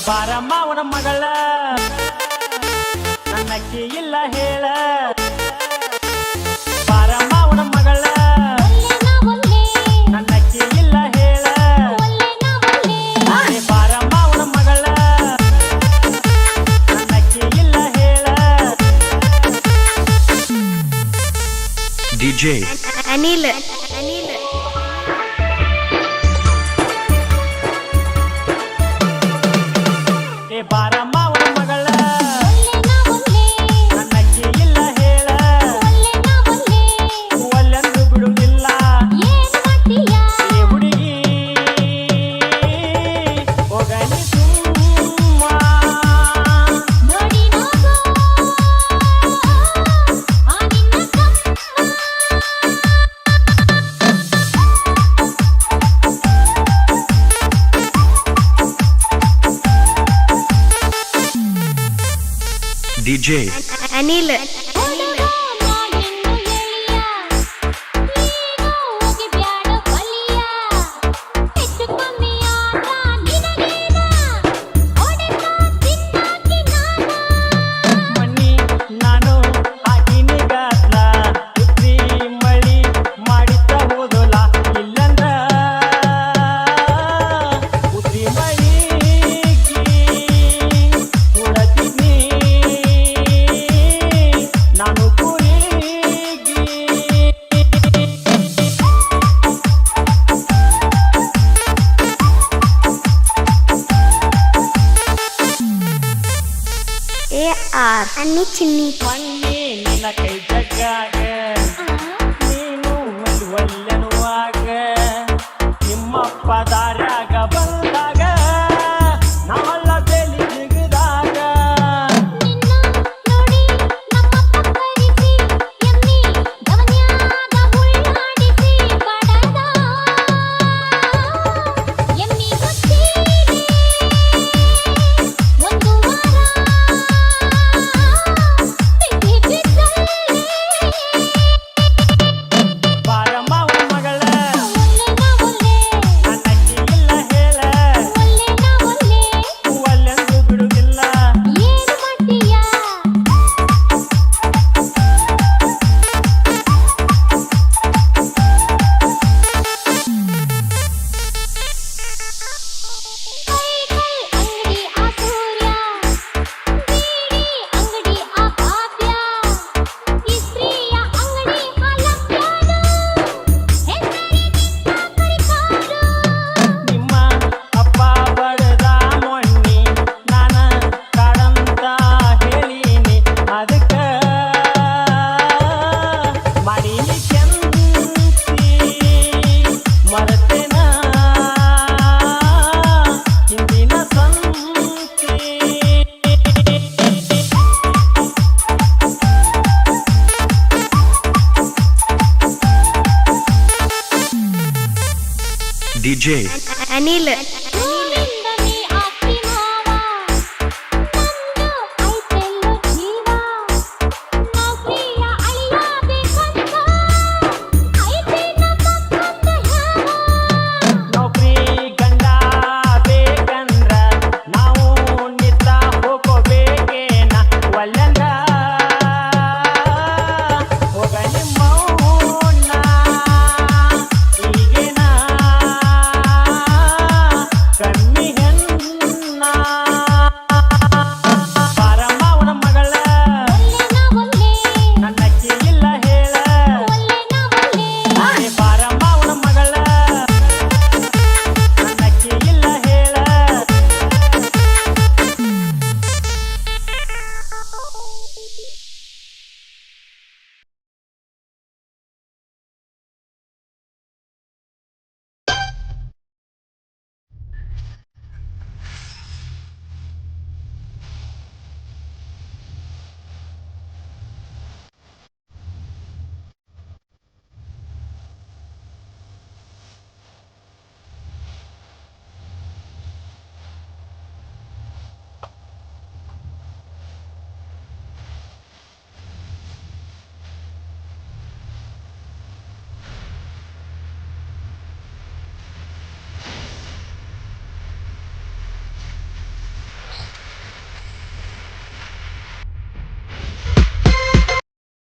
ಬಾರಮ್ಮ ಅವನ ಮಗಳ ನನ್ನಕ್ಕೆ ಇಲ್ಲ ಹೇಳ ಬಾರಮ್ಮ ಅವನ ಮಗಳ ನನ್ನಕ್ಕೆ ಇಲ್ಲ ಹೇಳ ಬಾರಮ್ಮ ಅವನ ಮಗಳ ನನ್ನಕ್ಕೆ ಇಲ್ಲ ಹೇಳ DJ ಅನಿಲ್ ಬಾರಮ್ಮ ಅವನ ಮಗಳ ನನ್ನಕ್ಕೆ ಇಲ್ಲ ಹೇಳ ಒಲ್ಲೆಂದು ಬಿಡುವುದಿಲ್ಲ ಏ ಹುಡುಗಿ ಹೋಗಲಿ ಸುಮ್ಮ DJ ಅನಿಲ್ ಮಣ್ಣಿ ನಾನು ಹಾಕಿನಿ ಗದ್ಲ ಉತ್ರಿ ಮಳಿ ಮಾಡಿತ್ತ ಹೋದೋಲ ಇಲ್ಲಂದ್ರ ಉತ್ರಿ ಮಳಿಗಿ ಉಡತೀನಿ ನಾನು ಕುರಿಗಿ AR ಅನ್ನಿ ಚಿನ್ನಿ ಮಣ್ಣಿ ನಿನ್ನ ಕೈ ಜಗ್ಗಾಗ ನೀನು ಒಂದು ಒಲ್ಲೆನುವಾಗ ನಿಮ್ಮಪ್ಪ ದಾರ್ಯಾಗ ಬಂದಾಗ ನಾವಲ್ಲ ಬೆಲಿ ಜಿಗದಾಗ ಬಾರಮ್ಮ ಅವನ ಮಗಳ ನನ್ನಕ್ಕೆ ಇಲ್ಲ ಹೇಳ ಒಲ್ಲೆಂದು ಬಿಡುವುದಿಲ್ಲ ನಿಮ್ಮ ಅಪ್ಪ ಬಡದ ಮೊನ್ನಿ ನಾನ ಕಾಡಂತ ಹೇಳೀನಿ ಅದಕ್ಕ ಮಾಡೀನಿ ಕೆಂತಿ ಮರತೇನ ಹಿಂದಿನ ಸಂತಿ DJ ಅನಿಲ್